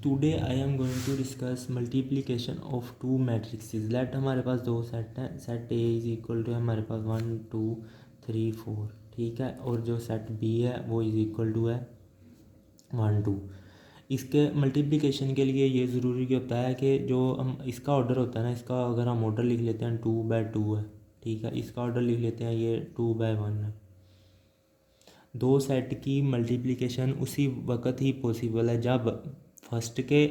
Today I am going to discuss multiplication of two matrices. Let हमारे पास दो set हैं, set A is equal to हमारे पास 1 2 3 4, ठीक है, और जो सेट बी है वो इज़ इक्वल टू है 1 2। इसके मल्टीप्लिकेशन के लिए ये ज़रूरी होता है कि जो हम इसका ऑर्डर होता है ना, इसका अगर हम ऑर्डर लिख लेते हैं 2/2 है, ठीक है, इसका ऑर्डर लिख लेते हैं ये 2/1 है। दो सेट की मल्टीप्लिकेशन उसी वक्त ही पॉसिबल है जब फर्स्ट के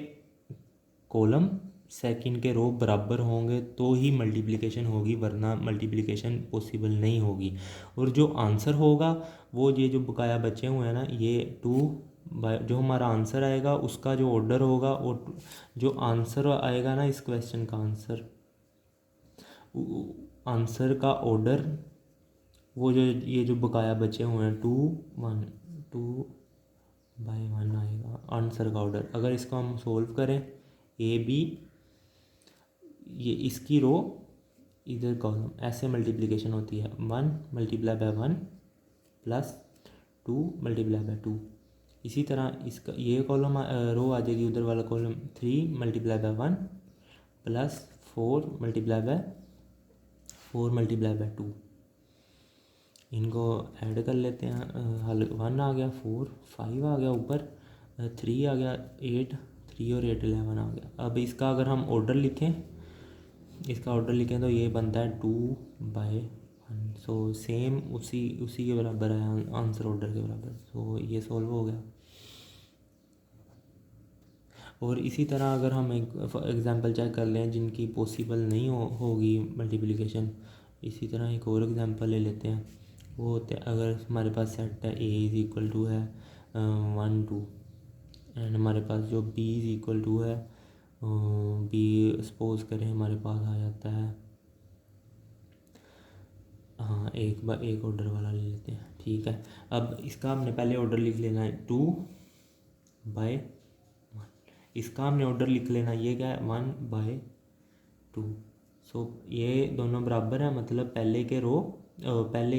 कॉलम सेकंड के रो बराबर होंगे तो ही मल्टीप्लिकेशन होगी, वरना मल्टीप्लिकेशन पॉसिबल नहीं होगी। और जो आंसर होगा वो ये जो बकाया बचे हुए हैं ना, ये 2 जो हमारा आंसर आएगा उसका जो ऑर्डर होगा, और जो आंसर आएगा ना इस क्वेश्चन का आंसर का ऑर्डर, वो जो ये जो बकाया बचे हुए हैं 2/1 आएगा आंसर का ऑर्डर। अगर इसको हम सोल्व करें ए बी, ये इसकी रो इधर कॉलम, ऐसे मल्टीप्लिकेशन होती है 1 × 1 प्लस 2 × 2। इसी तरह इसका ये कॉलम रो आ जाएगी, उधर वाला कॉलम 3 × 1 प्लस 4 × 2। इनको ऐड कर लेते हैं, हल 1 आ गया, 4 5 आ गया, ऊपर 3 आ गया, 8 3 और 8 11 आ गया। अब इसका अगर हम ऑर्डर लिखें, तो ये बनता है 2/1। सो सेम उसी के बराबर है, आंसर ऑर्डर के बराबर। सो ये सॉल्व हो गया। और इसी तरह अगर हम एक एग्जांपल चेक कर लें जिनकी पॉसिबल नहीं होगी मल्टीप्लिकेशन, इसी तरह एक और एग्जांपल ले लेते हैं। वो होते हैं, अगर हमारे पास सेट है ए इज़ इक्वल टू है 1 2, एंड हमारे पास जो बी इज़ इक्वल टू है बी सपोज करें हमारे पास आ जाता है, हाँ एक ऑर्डर वाला ले लेते हैं, ठीक है। अब इसका हमने पहले ऑर्डर लिख लेना है 2/1, इसका हमने ऑर्डर लिख लेना, ये क्या है 1/2। सो ये दोनों बराबर है, मतलब पहले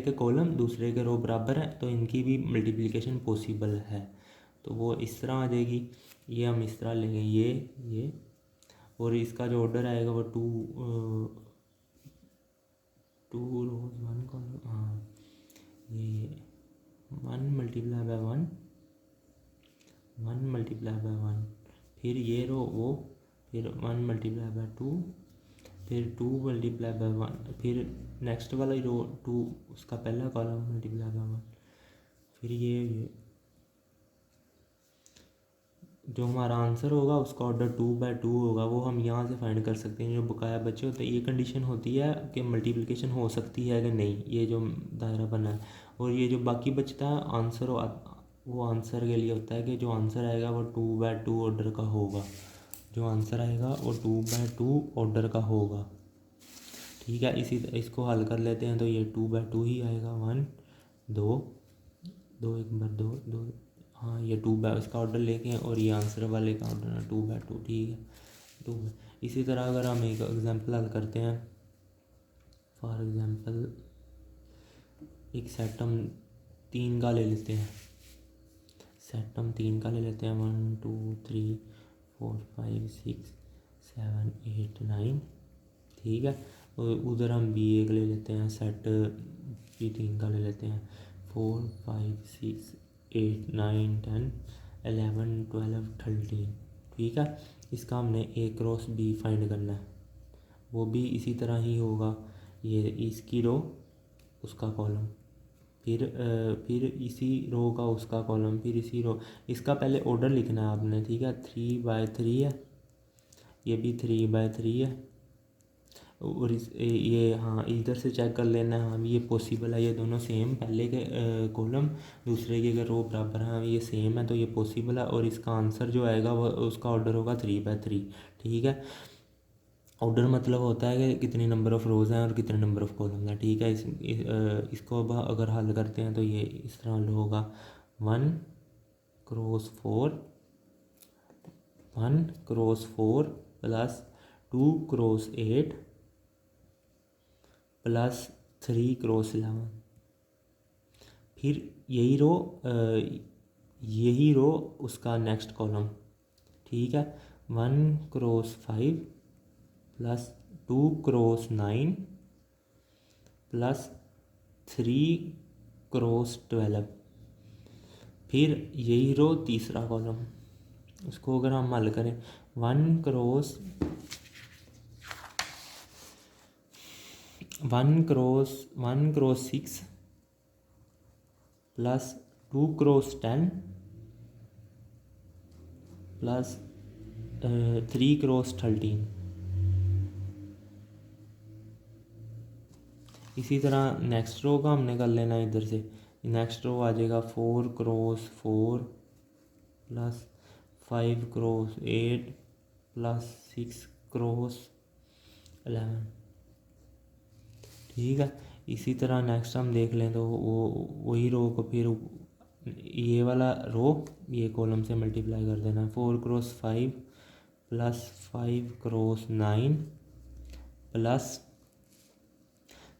के कॉलम दूसरे के रो बराबर है, तो इनकी भी मल्टीप्लिकेशन पॉसिबल है। तो वो इस तरह आ जाएगी, ये हम इस तरह लेंगे ये, और इसका जो ऑर्डर आएगा वो 2 रोज 1 कॉलम, हाँ ये 1 × 1, फिर ये रो वो, फिर 1 × 2, फिर 2 × 1, फिर नेक्स्ट वाला रो 2 उसका पहला कॉलम × 1, फिर ये जो हमारा आंसर होगा उसका ऑर्डर 2/2 होगा। वो हम यहाँ से फाइंड कर सकते हैं जो बकाया बचे होते हैं। ये कंडीशन होती है कि मल्टीप्लिकेशन हो सकती है कि नहीं, ये जो दायरा बना है। और ये जो बाकी बचता है आंसर, वो आंसर के लिए होता है कि जो आंसर आएगा वो 2/2 ऑर्डर का होगा, जो आंसर आएगा वो 2/2 ऑर्डर का होगा, ठीक है। इसको हल कर लेते हैं तो ये 2/2 ही आएगा। 1 2 2 1 बार 2 2, हाँ ये 2 इसका ऑर्डर लेके, और ये आंसर वाले का ऑर्डर है 2/2, ठीक है 2। इसी तरह अगर हम एक एग्जांपल हल करते हैं, फॉर एग्जांपल एक सेट हम 3 का ले लेते हैं, 1 2 3 4 5 6 7 8 9, ठीक है। और उधर हम बी एक ले लेते हैं, सेट बी 3 का ले लेते हैं, 4 5 6 8 9 10 11 12 13, ठीक है। इसका हमने ए क्रॉस बी फाइंड करना है, वो भी इसी तरह ही होगा, ये इसकी रो उसका कॉलम, फिर इसी रो का उसका कॉलम, फिर इसी रो, इसका पहले ऑर्डर लिखना है आपने, ठीक है। 3/3 है, ये भी 3/3 है, और ये हाँ इधर से चेक कर लेना है, हाँ ये पॉसिबल है, ये दोनों सेम, पहले के कॉलम दूसरे के अगर रो बराबर हैं, ये सेम है तो ये पॉसिबल है। और इसका आंसर जो आएगा वो उसका ऑर्डर होगा 3/3, ठीक है। ऑर्डर मतलब होता है कि कितने नंबर ऑफ़ रोज़ हैं और कितने नंबर ऑफ़ कॉलम हैं, ठीक है। इसको अब अगर हल करते हैं तो ये इस तरह हल होगा 1 × 4 प्लस 2 × 8 प्लस 3 × 11, फिर यही रो उसका नेक्स्ट कॉलम, ठीक है। 1x5 plus 2x9 plus 3x12, फिर यही रो तीसरा कॉलम। उसको अगर हम हल करें 1x6 plus 2x10 plus 3x13। इसी तरह नेक्स्ट रो का हमने कर लेना है इधर से। नेक्स्ट रो आ जाएगा 4x4 plus 5x8 plus 6x11। ठीक है। इसी तरह नेक्स्ट हम देख लें तो वो वही रो को फिर ये वाला रो ये कॉलम से मल्टीप्लाई कर देना है। 4x5 plus 5x9 plus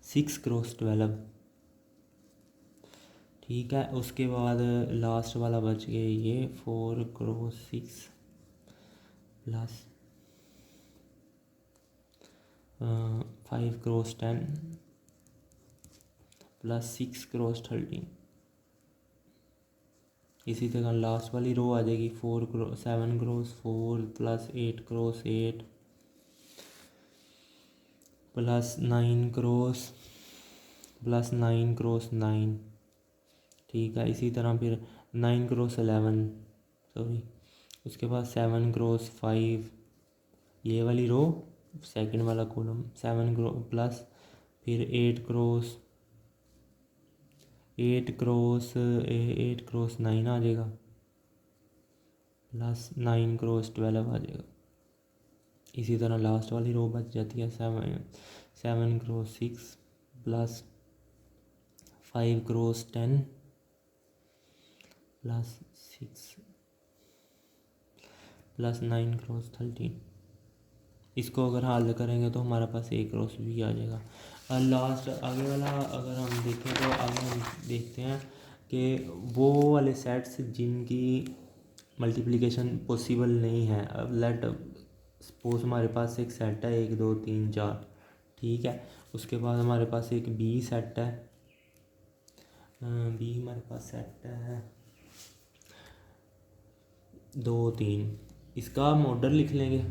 6x12। ठीक है। उसके बाद लास्ट वाला बच गया ये 4x6 plus 5x10 plus 6x13। इसी तरह लास्ट वाली रो आ जाएगी 7x4 plus 8x8 plus 9x9। ठीक है। इसी तरह फिर 9x11 सॉरी, उसके बाद 7x5 ये वाली रो सेकंड वाला कॉलम 7x प्लस फिर 8x9 आ जाएगा प्लस 9x12 आ जाएगा। इसी तरह लास्ट वाली रो बच जाती है 7x6 plus 5x10 plus 6 plus 9x13। इसको अगर हल करेंगे तो हमारे पास एक क्रॉस भी आ जाएगा। और लास्ट आगे वाला अगर हम देखें तो आगे हम देखते हैं कि वो वाले सेट्स जिनकी मल्टीप्लिकेशन पॉसिबल नहीं है। अब लेट सपोज हमारे पास एक सेट है 1 2 3 4। ठीक है। उसके बाद हमारे पास एक बी सेट है। बी हमारे पास सेट है 2 3। इसका हम ऑर्डर लिख लेंगे।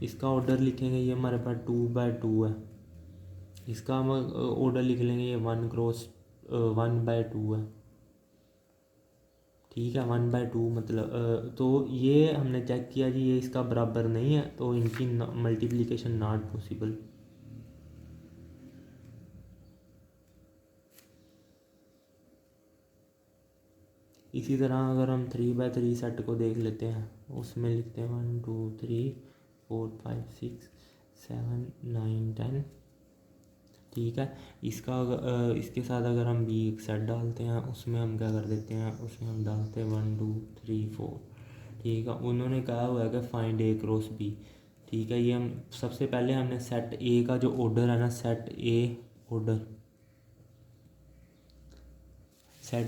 इसका ऑर्डर लिखेंगे ये हमारे पास 2/2 है। इसका हम ऑर्डर लिख लेंगे ये 1/2 है। ठीक है। 1/2 मतलब तो ये हमने चेक किया जी ये इसका बराबर नहीं है, तो इनकी मल्टीप्लिकेशन नॉट पॉसिबल। इसी तरह अगर हम 3/3 सेट को देख लेते हैं, उसमें लिखते हैं 1 2 3 4 5 6 7 9 10। ठीक है। इसके साथ अगर हम बी एक सेट डालते हैं उसमें हम क्या कर देते हैं, उसमें हम डालते हैं 1 2 3 4। ठीक है। उन्होंने कहा हुआ है कि फाइंड ए क्रॉस बी। ठीक है। ये हम सबसे पहले हमने सेट ए का जो ऑर्डर है ना, सेट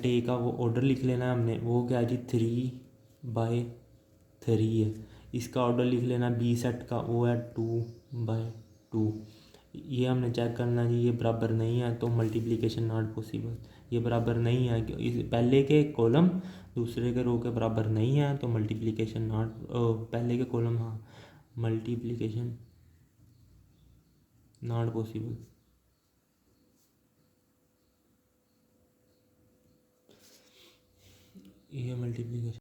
ए का वो ऑर्डर लिख लेना है हमने। वो क्या है जी 3/3 है। इसका ऑर्डर लिख लेना बी सेट का, वो है 2/2। ये हमने चेक करना जी ये बराबर नहीं है तो मल्टीप्लिकेशन नॉट पॉसिबल। ये बराबर नहीं है, इस पहले के कॉलम दूसरे के रो के बराबर नहीं है तो मल्टीप्लिकेशन नॉट, पहले के कॉलम हाँ मल्टीप्लिकेशन नॉट पॉसिबल। ये मल्टीप्लिकेशन